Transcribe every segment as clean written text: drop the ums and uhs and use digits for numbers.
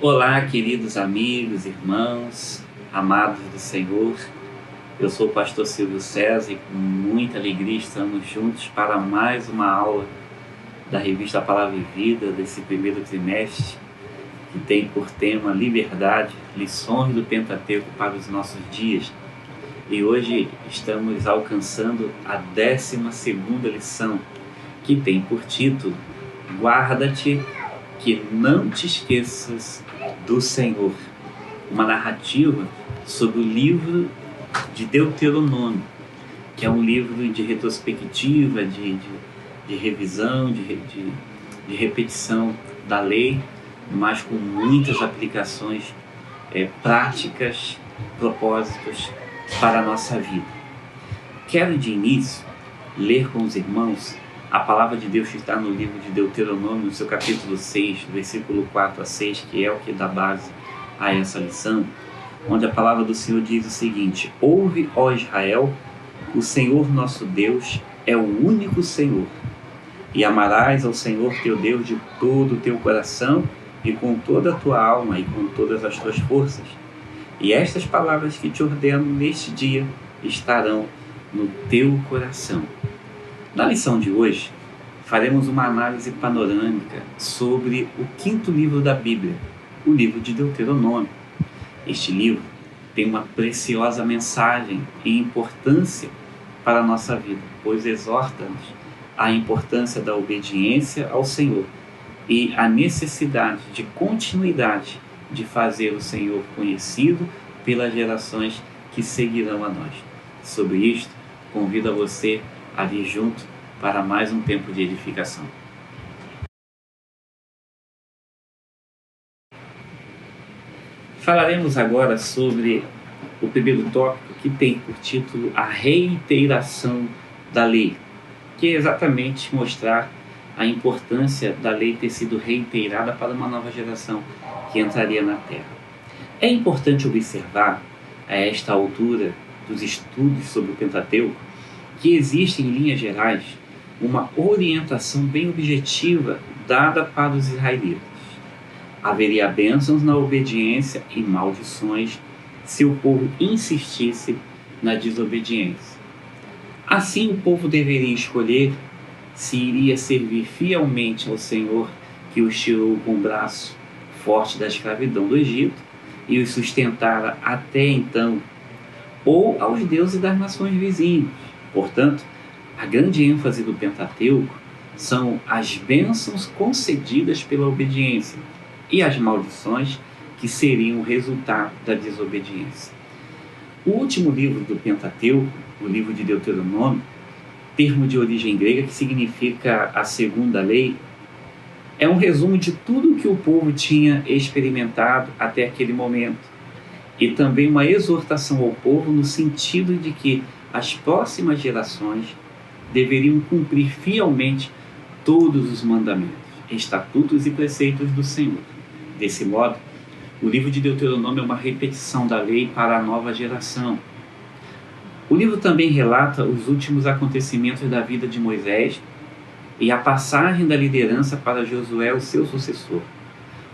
Olá, queridos amigos, irmãos, amados do Senhor. Eu sou o pastor Silvio César e com muita alegria estamos juntos para mais uma aula da revista Palavra e Vida desse primeiro trimestre, que tem por tema Liberdade, lições do Pentateuco para os nossos dias. E hoje estamos alcançando a 12ª lição, que tem por título Guarda-te que não te esqueças do Senhor. Uma narrativa sobre o livro de Deuteronômio, que é um livro de retrospectiva, de revisão, de repetição da lei, mas com muitas aplicações práticas, propósitos para a nossa vida. Quero de início ler com os irmãos a palavra de Deus que está no livro de Deuteronômio, no seu capítulo 6, versículo 4 a 6, que é o que dá base a essa lição, onde a palavra do Senhor diz o seguinte: Ouve, ó Israel, o Senhor nosso Deus é o único Senhor, e amarás ao Senhor teu Deus de todo o teu coração e com toda a tua alma e com todas as tuas forças. E estas palavras que te ordeno neste dia estarão no teu coração. Na lição de hoje, faremos uma análise panorâmica sobre o 5º livro da Bíblia, o livro de Deuteronômio. Este livro tem uma preciosa mensagem e importância para a nossa vida, pois exorta-nos à importância da obediência ao Senhor e a necessidade de continuidade de fazer o Senhor conhecido pelas gerações que seguirão a nós. Sobre isto, convido a você a vir junto para mais um tempo de edificação. Falaremos agora sobre o primeiro tópico, que tem por título a reiteração da lei, que é exatamente mostrar a importância da lei ter sido reiterada para uma nova geração que entraria na Terra. É importante observar, a esta altura dos estudos sobre o Pentateuco, que existe, em linhas gerais, uma orientação bem objetiva dada para os israelitas. Haveria bênçãos na obediência e maldições se o povo insistisse na desobediência. Assim, o povo deveria escolher se iria servir fielmente ao Senhor, que os tirou com o braço forte da escravidão do Egito e os sustentara até então, ou aos deuses das nações vizinhas. Portanto, a grande ênfase do Pentateuco são as bênçãos concedidas pela obediência e as maldições que seriam o resultado da desobediência. O último livro do Pentateuco, o livro de Deuteronômio, termo de origem grega que significa a segunda lei, é um resumo de tudo que o povo tinha experimentado até aquele momento, e também uma exortação ao povo no sentido de que as próximas gerações deveriam cumprir fielmente todos os mandamentos, estatutos e preceitos do Senhor. Desse modo, o livro de Deuteronômio é uma repetição da lei para a nova geração. O livro também relata os últimos acontecimentos da vida de Moisés e a passagem da liderança para Josué, o seu sucessor.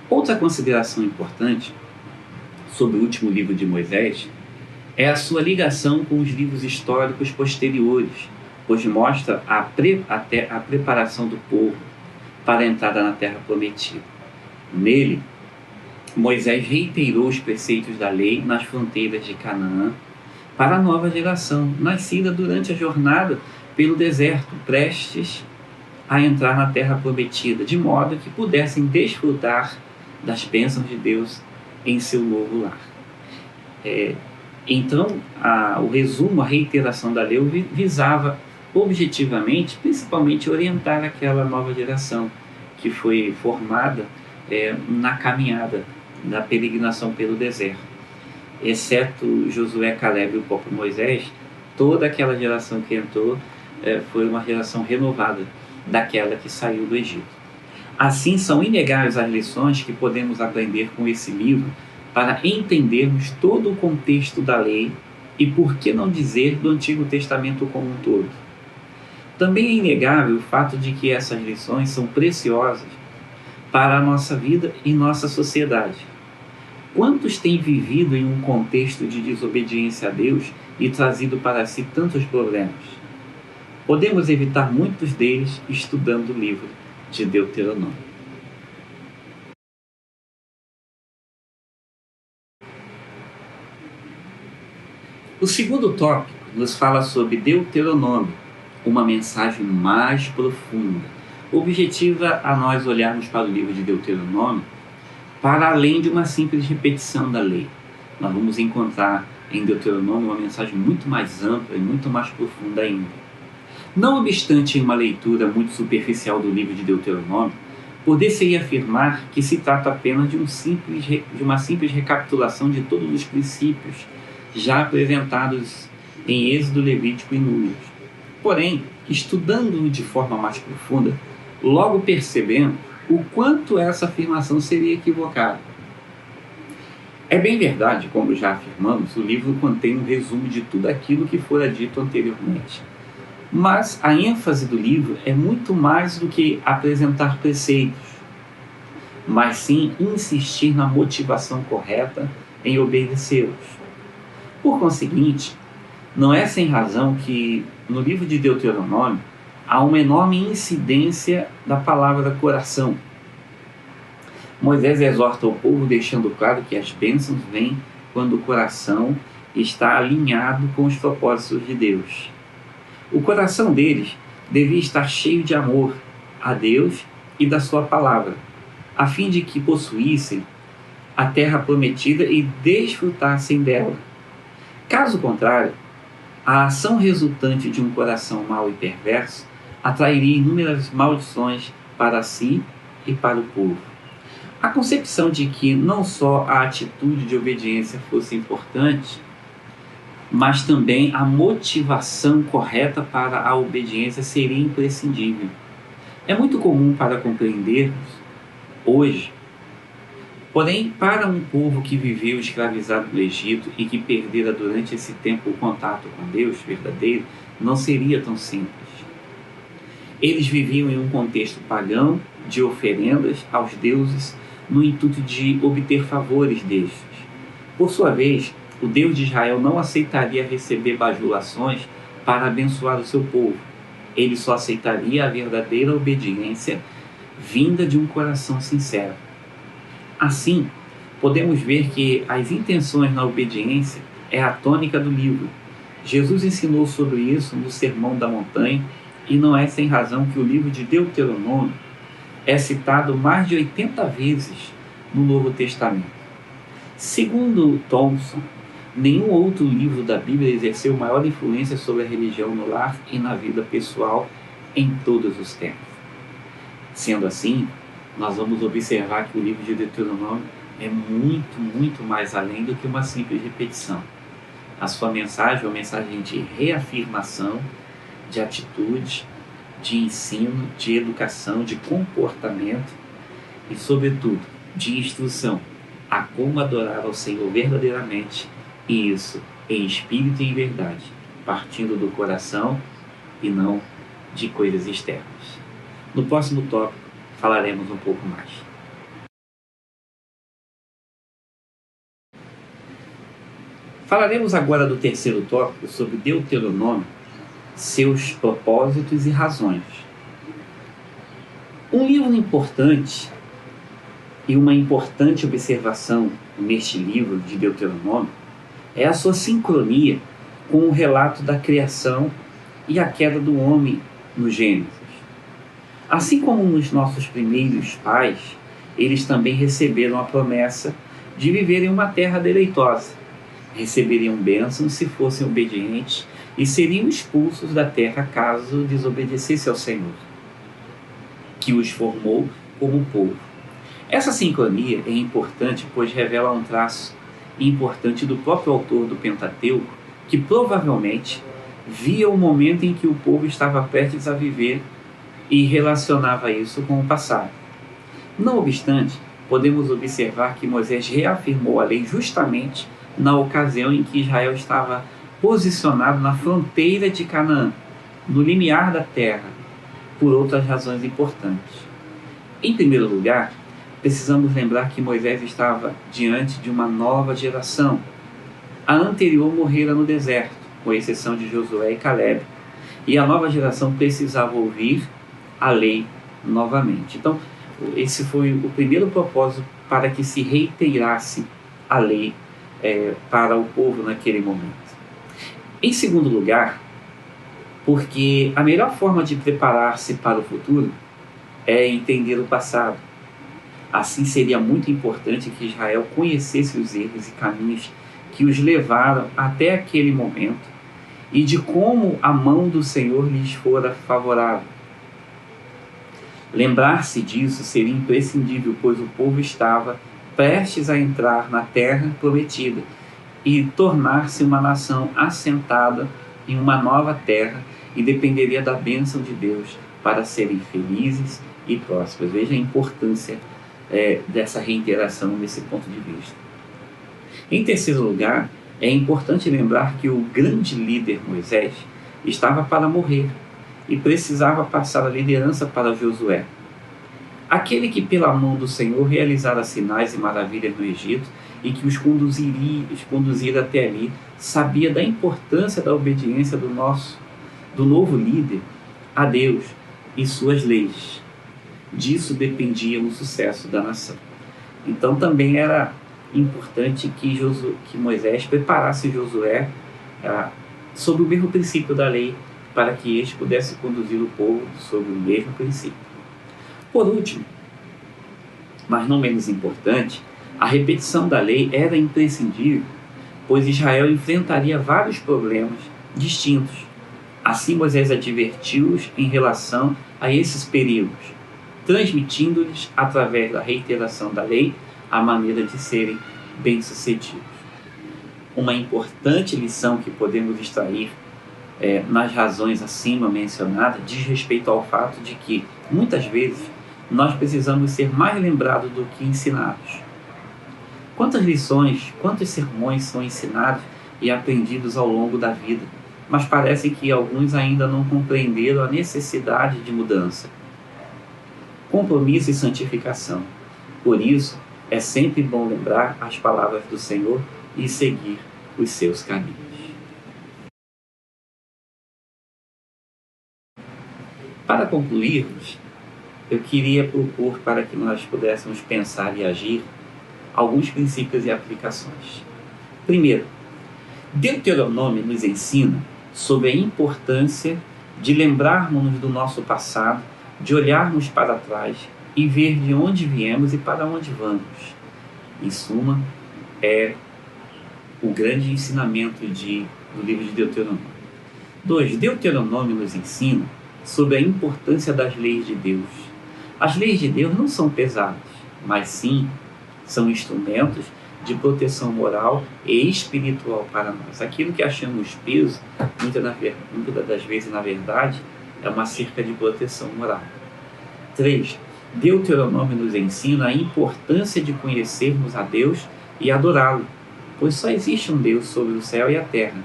Outra consideração importante sobre o último livro de Moisés é a sua ligação com os livros históricos posteriores, pois mostra a preparação do povo para a entrada na Terra Prometida. Nele, Moisés reiterou os preceitos da lei nas fronteiras de Canaã para a nova geração, nascida durante a jornada pelo deserto, prestes a entrar na Terra Prometida, de modo que pudessem desfrutar das bênçãos de Deus em seu novo lar. Então, o resumo, a reiteração da lei visava objetivamente, principalmente, orientar aquela nova geração que foi formada na caminhada da peregrinação pelo deserto. Exceto Josué, Caleb e o próprio Moisés, toda aquela geração que entrou foi uma geração renovada daquela que saiu do Egito. Assim, são inegáveis as lições que podemos aprender com esse livro para entendermos todo o contexto da lei e, por que não dizer, do Antigo Testamento como um todo. Também é inegável o fato de que essas lições são preciosas para a nossa vida e nossa sociedade. Quantos têm vivido em um contexto de desobediência a Deus e trazido para si tantos problemas? Podemos evitar muitos deles estudando o livro de Deuteronômio. O segundo tópico nos fala sobre Deuteronômio, uma mensagem mais profunda, objetiva a nós olharmos para o livro de Deuteronômio para além de uma simples repetição da lei. Nós vamos encontrar em Deuteronômio uma mensagem muito mais ampla e muito mais profunda ainda. Não obstante uma leitura muito superficial do livro de Deuteronômio, poder-se afirmar que se trata apenas de uma simples recapitulação de todos os princípios já apresentados em Êxodo, Levítico e Números. Porém, estudando-o de forma mais profunda, logo percebemos o quanto essa afirmação seria equivocada. É bem verdade, como já afirmamos, o livro contém um resumo de tudo aquilo que fora dito anteriormente. Mas a ênfase do livro é muito mais do que apresentar preceitos, mas sim insistir na motivação correta em obedecê-los. Por conseguinte, não é sem razão que no livro de Deuteronômio há uma enorme incidência da palavra coração. Moisés exorta o povo deixando claro que as bênçãos vêm quando o coração está alinhado com os propósitos de Deus. O coração deles devia estar cheio de amor a Deus e da sua palavra, a fim de que possuíssem a terra prometida e desfrutassem dela. Caso contrário, a ação resultante de um coração mau e perverso atrairia inúmeras maldições para si e para o povo. A concepção de que não só a atitude de obediência fosse importante, mas também a motivação correta para a obediência seria imprescindível. É muito comum para compreendermos hoje. Porém, para um povo que viveu escravizado no Egito e que perdera durante esse tempo o contato com Deus verdadeiro, não seria tão simples. Eles viviam em um contexto pagão de oferendas aos deuses no intuito de obter favores destes. Por sua vez, o Deus de Israel não aceitaria receber bajulações para abençoar o seu povo. Ele só aceitaria a verdadeira obediência vinda de um coração sincero. Assim, podemos ver que as intenções na obediência é a tônica do livro. Jesus ensinou sobre isso no Sermão da Montanha e não é sem razão que o livro de Deuteronômio é citado mais de 80 vezes no Novo Testamento. Segundo Thompson, nenhum outro livro da Bíblia exerceu maior influência sobre a religião no lar e na vida pessoal em todos os tempos. Sendo assim, nós vamos observar que o livro de Deuteronômio é muito mais além do que uma simples repetição. A sua mensagem é uma mensagem de reafirmação, de atitude, de ensino, de educação, de comportamento e, sobretudo, de instrução a como adorar ao Senhor verdadeiramente, e isso em espírito e em verdade, partindo do coração e não de coisas externas. No próximo tópico, falaremos um pouco mais. Falaremos agora do terceiro tópico sobre Deuteronômio, seus propósitos e razões. Um livro importante e uma importante observação neste livro de Deuteronômio é a sua sincronia com o relato da criação e a queda do homem no Gênesis. Assim como nos nossos primeiros pais, eles também receberam a promessa de viver em uma terra deleitosa. Receberiam bênçãos se fossem obedientes e seriam expulsos da terra caso desobedecessem ao Senhor, que os formou como povo. Essa sincronia é importante, pois revela um traço importante do próprio autor do Pentateuco, que provavelmente via o momento em que o povo estava prestes a viver e relacionava isso com o passado. Não obstante, podemos observar que Moisés reafirmou a lei justamente na ocasião em que Israel estava posicionado na fronteira de Canaã, no limiar da terra, por outras razões importantes. Em primeiro lugar, precisamos lembrar que Moisés estava diante de uma nova geração. A anterior morrera no deserto, com exceção de Josué e Caleb, e a nova geração precisava ouvir a lei novamente. Então, esse foi o primeiro propósito para que se reiterasse a lei para o povo naquele momento. Em segundo lugar, porque a melhor forma de preparar-se para o futuro é entender o passado. Assim, seria muito importante que Israel conhecesse os erros e caminhos que os levaram até aquele momento e de como a mão do Senhor lhes fora favorável. Lembrar-se disso seria imprescindível, pois o povo estava prestes a entrar na terra prometida e tornar-se uma nação assentada em uma nova terra e dependeria da bênção de Deus para serem felizes e prósperos. Veja a importância dessa reiteração nesse ponto de vista. Em terceiro lugar, é importante lembrar que o grande líder Moisés estava para morrer e precisava passar a liderança para Josué. Aquele que pela mão do Senhor realizara sinais e maravilhas no Egito e que os conduzira até ali, sabia da importância da obediência do novo líder a Deus e suas leis. Disso dependia o sucesso da nação. Então também era importante que Moisés preparasse Josué sob o mesmo princípio da lei, para que este pudesse conduzir o povo sob o mesmo princípio. Por último, mas não menos importante, a repetição da lei era imprescindível, pois Israel enfrentaria vários problemas distintos. Assim Moisés advertiu-os em relação a esses perigos, transmitindo-lhes, através da reiteração da lei, a maneira de serem bem-sucedidos. Uma importante lição que podemos extrair nas razões acima mencionadas diz respeito ao fato de que, muitas vezes, nós precisamos ser mais lembrados do que ensinados. Quantas lições, quantos sermões são ensinados e aprendidos ao longo da vida, mas parece que alguns ainda não compreenderam a necessidade de mudança, compromisso e santificação. Por isso, é sempre bom lembrar as palavras do Senhor e seguir os seus caminhos. Para concluirmos, eu queria propor, para que nós pudéssemos pensar e agir, alguns princípios e aplicações. Primeiro, Deuteronômio nos ensina sobre a importância de lembrarmos do nosso passado, de olharmos para trás e ver de onde viemos e para onde vamos. Em suma, é o grande ensinamento do livro de Deuteronômio. 2. Deuteronômio nos ensina sobre a importância das leis de Deus. As leis de Deus não são pesadas, mas sim são instrumentos de proteção moral e espiritual para nós. Aquilo que achamos peso, muitas das vezes, na verdade, é uma cerca de proteção moral. 3. Deuteronômio nos ensina a importância de conhecermos a Deus e adorá-lo, pois só existe um Deus sobre o céu e a terra.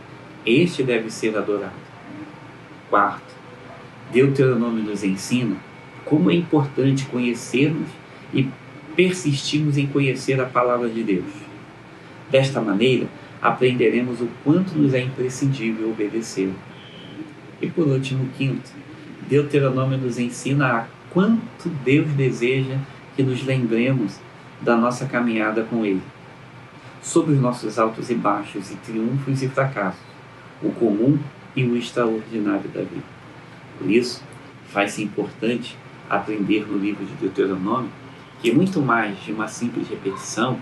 Este deve ser adorado. 4. Deuteronômio nos ensina como é importante conhecermos e persistirmos em conhecer a palavra de Deus. Desta maneira, aprenderemos o quanto nos é imprescindível obedecer. E por último, 5. Deuteronômio nos ensina a quanto Deus deseja que nos lembremos da nossa caminhada com Ele, sobre os nossos altos e baixos, e triunfos e fracassos, o comum e o extraordinário da vida. Por isso, faz-se importante aprender no livro de Deuteronômio que, muito mais de uma simples repetição,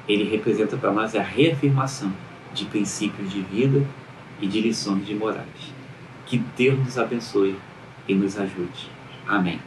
ele representa para nós a reafirmação de princípios de vida e de lições de morais. Que Deus nos abençoe e nos ajude. Amém.